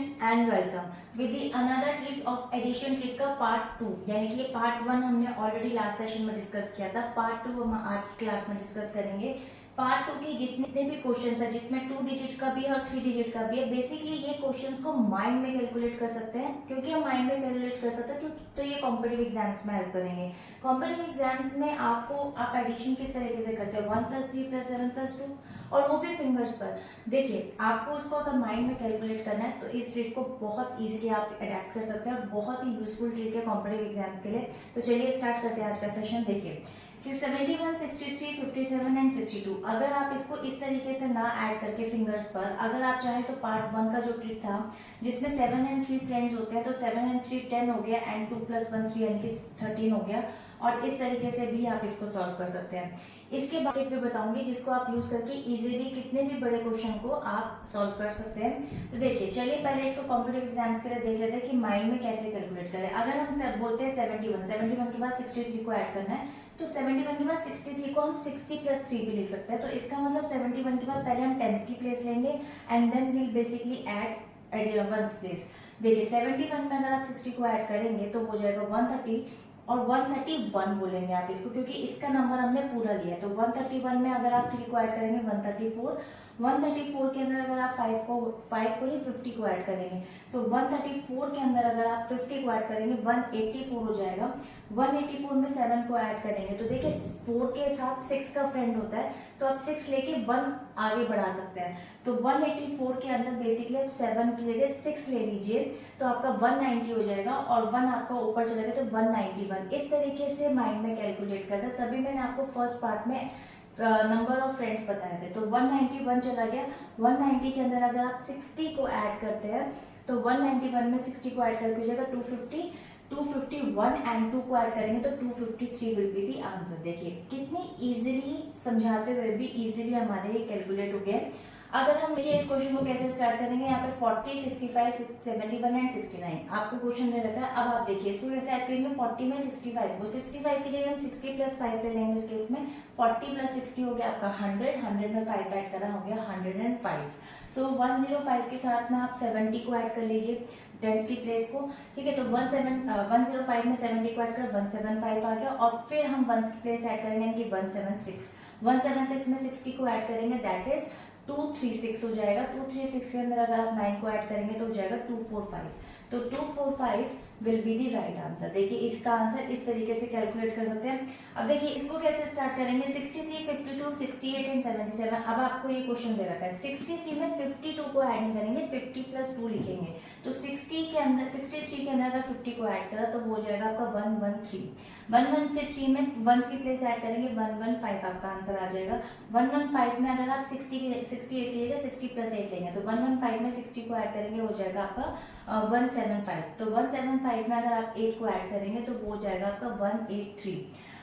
And welcome with the another trick of addition trick का part 2। यानी कि ये पार्ट 1 हमने ऑलरेडी लास्ट सेशन में डिस्कस किया था। पार्ट 2 हम आज की क्लास में डिस्कस करेंगे। पार्ट 2 के जितने भी क्वेश्चंस है जिसमें 2 डिजिट का भी है और 3 डिजिट का भी है, बेसिकली ये क्वेश्चंस को माइंड में कैलकुलेट कर सकते हैं। क्योंकि हम माइंड में कैलकुलेट कर सकते हैं क्योंकि तो ये कॉम्पिटिटिव एग्जाम्स में हेल्प करेंगे। कॉम्पिटिटिव एग्जाम्स में आप एडिशन किस तरीके से करते हैं, 1 + 3 + 7 + 2, और वो भी फिंगर्स पर। देखिए, आपको उसको अगर माइंड में कैलकुलेट करना है तो इस ट्रिक को बहुत इजीली आप अडेप्ट कर सकते हैं और बहुत ही यूजफुल ट्रिक है कॉम्पिटिटिव एग्जाम्स के लिए। तो चलिए स्टार्ट करते हैं आज का सेशन। देखिए 71, 63, 57 एंड 62, अगर आप इसको इस तरीके से ना ऐड करके फिंगर्स पर, अगर आप चाहें तो पार्ट 1 का जो ट्रिक था जिसमें 7 एंड 3 फ्रेंड्स होते हैं, तो 7 एंड 3 10 हो गया एंड 2 + 1 3 यानी कि 13 हो गया, और इस तरीके से भी आप इसको सॉल्व कर सकते हैं। इसके बाद टिप भी बताऊंगी जिसको आप यूज करके इजीली कितने भी बड़े क्वेश्चन को आप सॉल्व कर सकते हैं। तो देखिए, चलिए पहले इसको कॉम्पिटिटिव एग्जाम्स के लिए देख लेते हैं कि माइंड में कैसे कैलकुलेट करें। अगर हम बोलते हैं 71 के बाद 63 को ऐड करना है, तो 71 के बाद 63 को हम 60 + 3 भी लिख सकते हैं। तो इसका मतलब 71 के बाद पहले हम टेंस की प्लेस लेंगे and then will basically add ones place. देखिए 71 में अगर आप 60 को ऐड करेंगे तो हो जाएगा 130 और 131 बोलेंगे आप इसको, क्योंकि इसका नंबर हमने पूरा लिया है। तो 131 में अगर आप 3 को ऐड करेंगे 134 के अंदर अगर आप 5 को नहीं 50 को ऐड करेंगे, तो 134 के अंदर अगर आप 50 को ऐड करेंगे 184 हो जाएगा। 184 में 7 को ऐड करेंगे तो देखिए 4 के साथ 6 का फ्रेंड होता है, तो आप 6 लेके 1 आगे बढ़ा सकते हैं। तो 184 के अंदर बेसिकली आप 7 की जगह 6 ले लीजिए तो आपका 190 हो जाएगा, और 1 आपका ऊपर चलेगा तो 191। इस तरीके से माइंड में कैलकुलेट करता है। तभी मैंने आपको फर्स्ट पार्ट में नंबर ऑफ फ्रेंड्स बताए थे। तो 191 चला गया। 190 के अंदर अगर आप 60 को ऐड करते हैं तो 191 में 60 को ऐड करके हो जाएगा 250, 251 एंड 2 को ऐड करेंगे तो 253 विल बी दी आंसर। देखिए कितनी इजीली समझाते हुए भी इजीली हमारे ये कैलकुलेट हो गए। अगर हम देखिए इस क्वेश्चन को कैसे स्टार्ट करेंगे, यहाँ पे 40, 65, 71 एंड 69 आपको क्वेश्चन दे रखा है। अब आप देखिए इसको कैसे ऐड करेंगे। 40 में 65 को 65 की जगह हम 60 + 5 ले लेंगे। उस केस में 40 + 60 हो गया आपका 100 में 5 ऐड करना हो गया 105। सो 105 के साथ में आप 70 को ऐड कर लीजिए टेंस की प्लेस को। ठीक है, तो 105 में 70 को ऐड कर 175 आ गया, और फिर हम वंस की प्लेस ऐड करेंगे यानी कि 176 में 60 को ऐड करेंगे दैट इज 236 हो जाएगा। 236 के अंदर अगर आप 9 को ऐड करेंगे तो हो जाएगा 245। तो 245 will be the right answer. देखिए इसका आंसर इस तरीके से कैलकुलेट कर सकते हैं। अब देखिए इसको कैसे स्टार्ट करेंगे। 63, 52, 68 एंड 77। अब आपको ये क्वेश्चन दे रखा है 63 में 52 को ऐड नहीं करेंगे, 50 + 2 लिखेंगे। तो 63 के अंदर अगर 50 को ऐड करा तो हो जाएगा आपका 113। 113 में वंस की प्लेस ऐड करेंगे 115 आपका आंसर आ जाएगा। 115 में अगर आप 68 की जगह 60 + 8 लेंगे तो 115 में 60 को ऐड करेंगे हो जाएगा आपका 175। तो 175 में अगर आप 8 को ऐड करेंगे तो वो हो जाएगा आपका 183।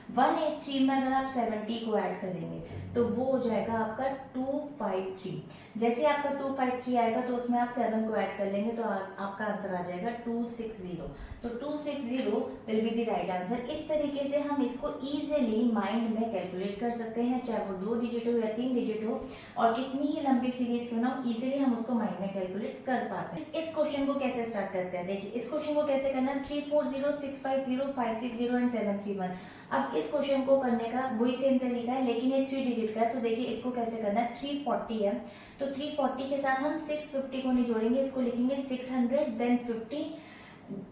183 में अगर आप 70 को ऐड करेंगे तो वो हो जाएगा आपका 253। जैसे आपका 253 आएगा तो उसमें आप 7 को ऐड कर लेंगे तो आपका आंसर आ जाएगा 260। तो 260 will be the right answer. इस तरीके से हम इसको इजीली माइंड में कैलकुलेट कर सकते हैं, चाहे वो 2 डिजिट हो या 3 डिजिट हो, और कितनी ही लंबी सीरीज क्यों ना हो इजीली हम उसको माइंड में कैलकुलेट कर पाते हैं। इस क्वेश्चन को कैसे स्टार्ट करते हैं। देखिए इस क्वेश्चन को कैसे करना है। 340, 650, 560 एंड 731। अब इस क्वेश्चन को करने का वही सेम तरीका है, लेकिन ये 3 डिजिट का है। तो देखिए इसको कैसे करना है। 340 है तो 340 के साथ हम 650 को नहीं जोड़ेंगे, इसको लिखेंगे 600 देन 50।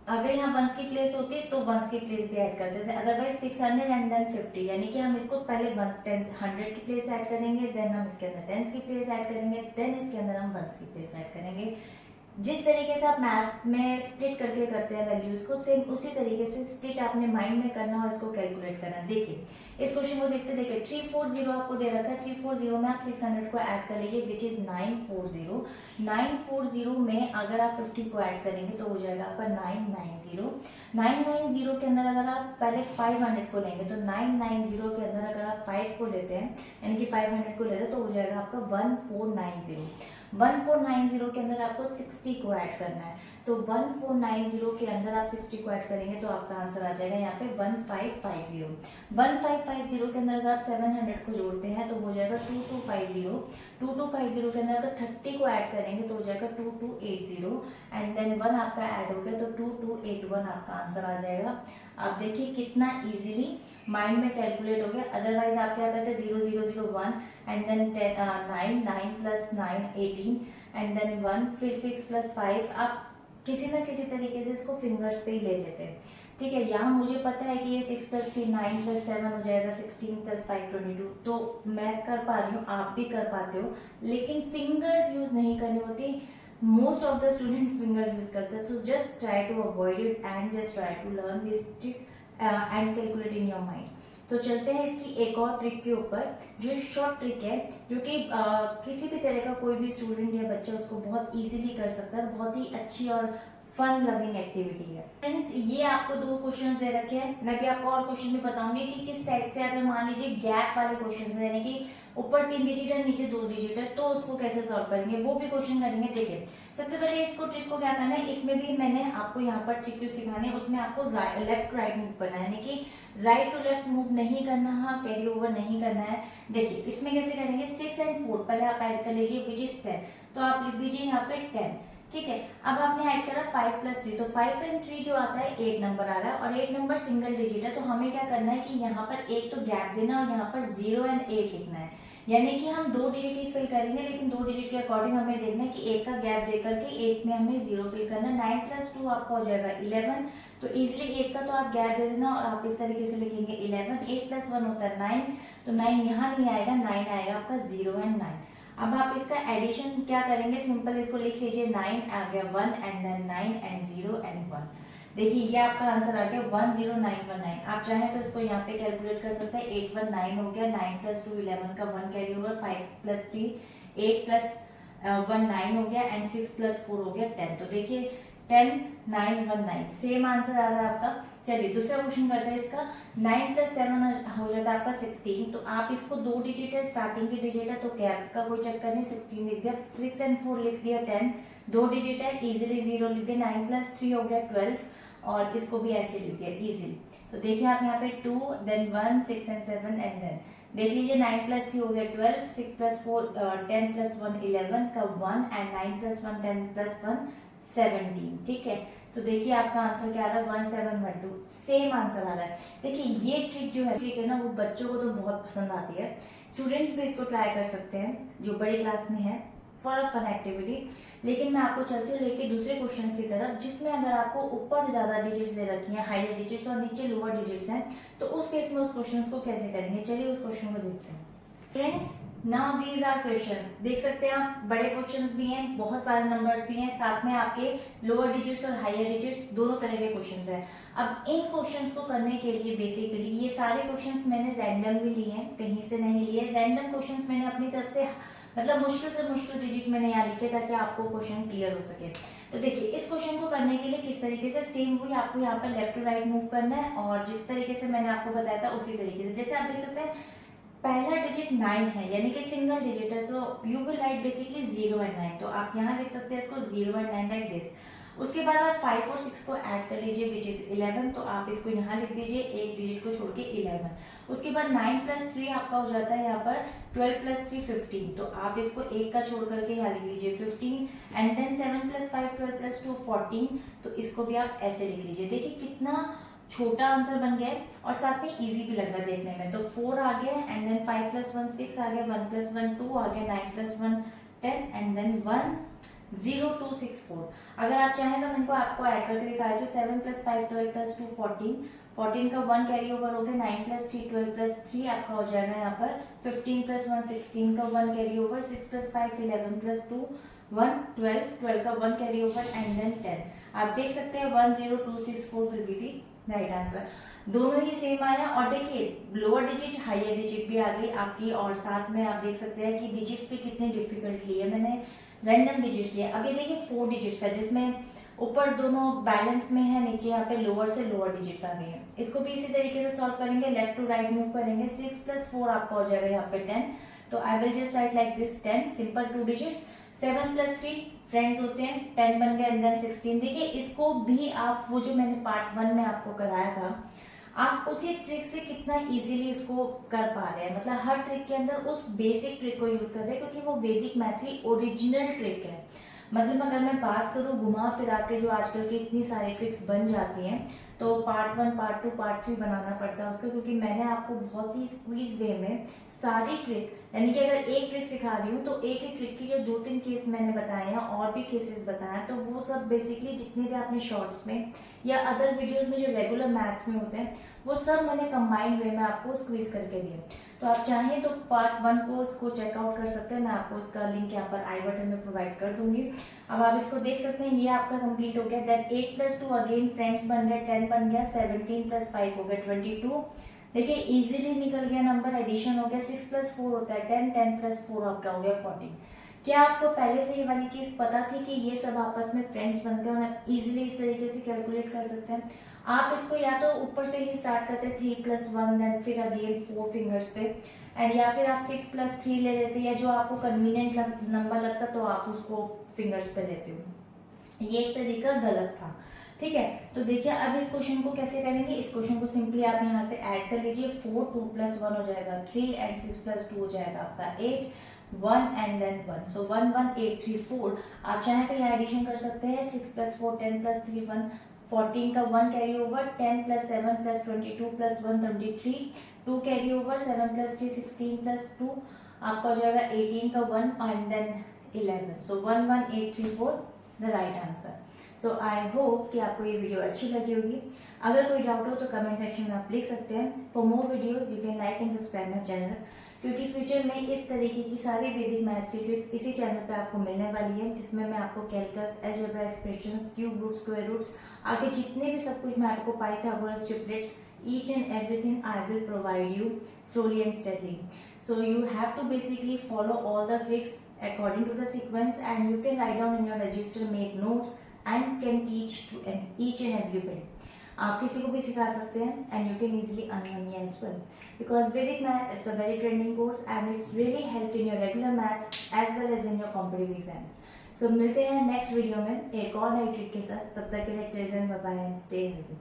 अगर यहाँ वंस की प्लेस होती तो वंस की प्लेस भी ऐड कर देते, अदरवाइज 600 एंड देन 50, यानी कि हम इसको पहले वंस टेंस 100 की प्लेस ऐड करेंगे, देन हम इसके अंदर टेंस की प्लेस ऐड करेंगे, देन इसके अंदर हम वंस की प्लेस ऐड करेंगे। जिस तरीके से आप मैथ्स में स्प्लिट करके करते हैं वैल्यूज को, सेम उसी तरीके से स्प्लिट आपने माइंड में करना और इसको कैलकुलेट करना। देखिए इस क्वेश्चन को देखते देखिए 340 आपको दे रखा है। 340 में आप 600 को ऐड कर लीजिए विच इज 940। 940 में अगर आप 50 को ऐड करेंगे तो हो जाएगा आपका 990। 990 के अंदर अगर आप पहले 500 को लेंगे तो 990 के अंदर अगर आप 5 को लेते हैं यानी कि 500 को लेते हैं तो हो जाएगा आपका 1490। 1490 के अंदर आपको 60 को ऐड करना है, तो 1490 के अंदर आप 60 को ऐड करेंगे तो आपका आंसर आ जाएगा यहाँ पे 1550। 1550 के अंदर अगर आप 700 को जोड़ते हैं तो हो जाएगा 2250। 2250 के अंदर अगर 30 को ऐड करेंगे तो हो जाएगा 2280 एंड देन 1 आपका ऐड हो गया तो 2281 आपका आंसर आ जाएगा। आप देखिए कितना इजीली माइंड में कैलकुलेट हो गया। अदरवाइज आप क्या करते हैं 0001 and then 9 plus 9 18 and then 1 फिर 6 प्लस 5, आप किसी ना किसी तरीके से इसको फिंगर्स पे ही ले लेते हैं। ठीक है, यहाँ मुझे पता है कि ये 6 प्लस 3 9 प्लस 7 हो जाएगा 16 प्लस 5 22, तो मैं कर पा रही हूँ, आप भी कर पाते हो, लेकिन फिंगर्स यूज नहीं करनी होती। Most of the students fingers use करते हैं, so just try to avoid it and just try to learn this trick and calculate in your mind. तो चलते हैं इसकी एक और ट्रिक के ऊपर, जो शॉर्ट ट्रिक है, जो कि किसी भी तरह का कोई भी स्टूडेंट या बच्चा उसको बहुत इजीली कर सकता है, बहुत ही अच्छी और फन लविंग एक्टिविटी है। फ्रेंड्स, ये आपको 2 क्वेश्चन दे रखे हैं, मैं भी आपको और क्वेश्चन भी बताऊंगी कि किस टाइप से, अगर मान लीजिए गैप वाले क्वेश्चन यानी कि ऊपर 3 डिजिट है नीचे 2 डिजिट है, तो उसको कैसे सॉल्व करेंगे वो भी क्वेश्चन करेंगे। देखिए सबसे पहले इसको ट्रिक को क्या करना है, इसमें भी मैंने आपको यहाँ पर ट्रिक जो सिखानी है उसमें आपको लेफ्ट राइट मूव करना है, यानी कि राइट टू लेफ्ट मूव नहीं करना, हाँ कैरी ओवर नहीं करना है। देखिए इसमें कैसे करेंगे, 6 एंड 4 पहले आप ऐड कर लीजिए विच इज 10, तो आप लिख दीजिए यहाँ पे 10। ठीक है, अब आपने ऐड करा 5 प्लस 3, तो 5 एंड 3 जो आता है 8 नंबर आ रहा है और 8 नंबर सिंगल डिजिट है, तो हमें क्या करना है कि यहाँ पर एक तो गैप देना और यहाँ पर 0 एंड 8 लिखना है, यानी कि हम 2 डिजिट ही फिल करेंगे, लेकिन 2 डिजिट के अकॉर्डिंग हमें देखना है कि एक का गैप देकर के एक में हमें 0 फिल करना है। 9 प्लस 2 आपका हो जाएगा 11, तो इजिली एक का तो आप गैप दे देना और आप इस तरीके से लिखेंगे 11। 8 प्लस 1 होता है 9, तो 9 यहाँ नहीं आएगा, 9 आएगा आपका 0 एंड 9। अब आप इसका एडिशन क्या करेंगे, सिंपल इसको लिख लीजिए, 9 आ गया 1 एंड देन 9 एंड 0 एंड 1। देखिए ये आपका आंसर आ गया 10919। आप चाहें तो इसको यहाँ पे कैलकुलेट कर सकते हैं, 819 हो गया, 9 प्लस 2 11 का 1 कैरी ओवर, 5 प्लस 3 8 प्लस 1 9 हो गया एंड 6 प्लस 4 हो गया 10। तो देखिए 10919 सेम आंसर आ रहा है आपका। चलिए दूसरा क्वेश्चन करते हैं इसका। 9 प्लस 7 हो जाता है आपका 16, तो आप इसको 2 डिजिट है, स्टार्टिंग की डिजिट है, तो गैप का कोई चक्कर नहीं, 16 लिख दिया, 6 एंड 4 लिख दिया 10, 2 डिजिट है इजिली 0 लिख दिया, 9 प्लस 3 हो गया 12 और इसको भी ऐसे लिख दिया इजिली। तो देखिए आप यहाँ पे 2 देन 1 6 एंड 7 एंड देन देख लीजिए 9 प्लस 3 हो गया 12, 6 प्लस 4 10 प्लस 1 11 का 1 एंड 9 प्लस 1 10 प्लस 1 17। ठीक है, तो देखिए आपका आंसर क्या आ रहा है 1712, सेम आंसर आ रहा है। देखिए ये ट्रिक जो है ट्रिक है ना, वो बच्चों को तो बहुत पसंद आती है, स्टूडेंट्स भी इसको ट्राई कर सकते हैं जो बड़ी क्लास में है फॉर अ फन एक्टिविटी। लेकिन मैं आपको चलती हूँ लेके दूसरे क्वेश्चंस की तरफ, जिसमें अगर आपको ऊपर ज्यादा डिजिट्स दे रखी हैं, हायर डिजिट्स और नीचे लोअर डिजिट्स हैं, तो उस केस में उस क्वेश्चंस को कैसे करेंगे, चलिए उस क्वेश्चन को देखते हैं। Friends now these are questions, देख सकते हैं आप बड़े क्वेश्चंस भी हैं, बहुत सारे नंबर्स भी हैं, साथ में आपके लोअर डिजिट्स और हायर डिजिट्स दोनों तरह के क्वेश्चंस हैं। अब इन क्वेश्चंस को करने के लिए बेसिकली ये सारे क्वेश्चंस मैंने रैंडम भी लिए हैं, कहीं से नहीं लिए। रैंडम क्वेश्चंस मैंने अपनी तरफ से मतलब मुश्किल से मुश्किल डिजिट मैंने यहाँ लिखे ताकि आपको क्वेश्चन क्लियर हो सके। तो देखिए इस क्वेश्चन को करने के लिए किस तरीके से, सेम वही आपको यहाँ पर लेफ्ट टू राइट मूव करना है और जिस तरीके से मैंने आपको बताया था उसी तरीके से। जैसे आप देख सकते हैं पहला डिजिट 9 है, यानी कि सिंगल डिजिट है, तो you will write basically 0 and 9, तो आप यहाँ लिख सकते हैं इसको 0 एंड 9 लाइक दिस। उसके बाद आप 5 और 6 को ऐड कर लीजिए विच इज 11, तो आप इसको यहाँ लिख दीजिए एक डिजिट को छोड़ के 11। उसके बाद 9 प्लस 3 आपका हो जाता है यहाँ पर 12 प्लस 3 15, तो आप इसको एक का छोड़ करके यहाँ लिख लीजिए 15 एंड देन 7 प्लस 5 12 प्लस 2 14, तो इसको भी आप ऐसे लिख लीजिए। देखिए कितना छोटा आंसर बन गया है और साथ में इजी भी लग रहा है देखने में। तो 4 आ गया एंड देन 5 प्लस 1 6 आ गया, 1 प्लस 1 2 आ गया, 9 प्लस 1 10 एंड देन 1 0 2 6 4। अगर आप चाहें तो मैं इनको आपको ऐड करके दिखाया, तो 7 प्लस 5 12 प्लस 2 14, 14 का 1 कैरी ओवर हो गया, 9 प्लस 3 12 प्लस 3 आपका हो जाएगा यहाँ पर 15 प्लस 1 16 का 1 कैरी ओवर, 6 प्लस 5 11 प्लस 2 1 12, 12 का 1 कैरी ओवर एंड देन 10। आप देख सकते हैं 1 0 2 6 4 will be the right answer. दोनों ही सेम आया और देखिए लोअर डिजिट हायर डिजिट भी आ गई आपकी, और साथ में आप देख सकते हैं कि डिजिट्स भी कितने डिफिकल्ट लिए मैंने, रैंडम डिजिट्स लिए। अब ये देखिए 4 डिजिट्स का जिसमें ऊपर दोनों बैलेंस में है, नीचे यहाँ पे लोअर से लोअर डिजिट्स आ गई हैं। इसको भी इसी तरीके से सॉल्व करेंगे, लेफ्ट टू राइट मूव करेंगे, 6 प्लस 4 आपका हो जाएगा यहाँ पे 10, तो I will just right like this 10 simple 2 digits. 7+3 friends होते हैं, 10 बन गए एंड देन 16। देखिए इसको भी आप वो जो मैंने पार्ट 1 में आपको कराया था, आप उसी ट्रिक से कितना इजीली इसको कर पा रहे हैं। मतलब हर ट्रिक के अंदर उस बेसिक ट्रिक को यूज कर रहे हैं, क्योंकि वो वैदिक मैथ्स की ओरिजिनल ट्रिक है। मतलब अगर मैं बात करूँ घुमा फिरा के जो आजकल की इतनी सारी ट्रिक्स बन जाती हैं, तो पार्ट 1, पार्ट 2, पार्ट 3 बनाना पड़ता है उसका, क्योंकि मैंने आपको बहुत ही स्क्वीज वे में सारी ट्रिक, यानी कि अगर एक ट्रिक सिखा रही हूँ तो एक ही ट्रिक की जो 2-3 केस मैंने बताए हैं और भी केसेस बताए हैं, तो वो सब बेसिकली जितने भी आपने शॉर्ट्स में या अदर वीडियोस में जो रेगुलर मैथ्स में होते हैं, वो सब मैंने कंबाइंड वे में आपको स्क्वीज करके दिए। तो आप चाहें तो पार्ट 1 को उसको चेकआउट कर सकते हैं, मैं आपको इसका लिंक यहाँ पर आई बटन में प्रोवाइड कर दूंगी। अब आप इसको देख सकते हैं, ये आपका कंप्लीट हो गया। देन 8+2 अगेन फ्रेंड्स बन गए, 10 बन गया, 17+5 हो गया 22। देखिए इजीली निकल गया नंबर, एडिशन हो गया। 6+4 होता है 10, 10+4 आपका हो गया 14। क्या आपको पहले से ये वाली चीज पता थी कि ये सब आपस में फ्रेंड्स बनते हैं और इजीली इस तरीके से कैलकुलेट कर सकते हैं? आप इसको या तो ऊपर से ही स्टार्ट करते 3+1 देन फिर अगेन 4 फिंगर्स पे, एंड या फिर आप 6+3 ले लेते, या जो आपको कन्वीनियंट नंबर लगता तो आप उसको फिंगर्स पे लेते हो। ये एक तरीका गलत था, ठीक है। तो देखिए अब इस क्वेश्चन को कैसे करेंगे। इस क्वेश्चन को सिंपली आप यहाँ से ऐड कर लीजिए। 4, 2+1 हो जाएगा 3 एंड 6+2 हो जाएगा आपका 8, 1 एंड देन 1। सो 1 1 8 3 4। आप चाहें तो यहाँ एडिशन कर सकते हैं। 6+4 10+3 1, 14 का 1 कैरी ओवर, 10+7+22+1 23, 2 कैरी ओवर, 7+3 16+2 आपका हो जाएगा 18 का 1 and then 11। So 1 1 8 3 4 the right answer. So I hope कि आपको ये वीडियो अच्छी लगी होगी। अगर कोई डाउट हो तो कमेंट सेक्शन में आप लिख सकते हैं। For more videos you can like and subscribe my channel, क्योंकि फ्यूचर में इस तरीके की सारी वैदिक मैथ्स की ट्रिक्स इसी चैनल पे आपको मिलने वाली है, जिसमें मैं आपको calculus, algebra, expressions, cube roots, square roots, आगे जितने भी सब कुछ मैं आपको Pythagoras, triplets, each and everything I will provide you slowly and steadily. So you have to basically follow all the tricks according to the sequence, and you can write down in your register, make notes and can teach to each and everybody. आप किसी को भी सिखा सकते हैं and you can easily earn money as well, because Vedic math it's a very trending course and it's really helped in your regular maths as well as in your competitive exams. So मिलते हैं next video में एक और नई trick के साथ। तब तक के लिए till then bye bye and stay healthy.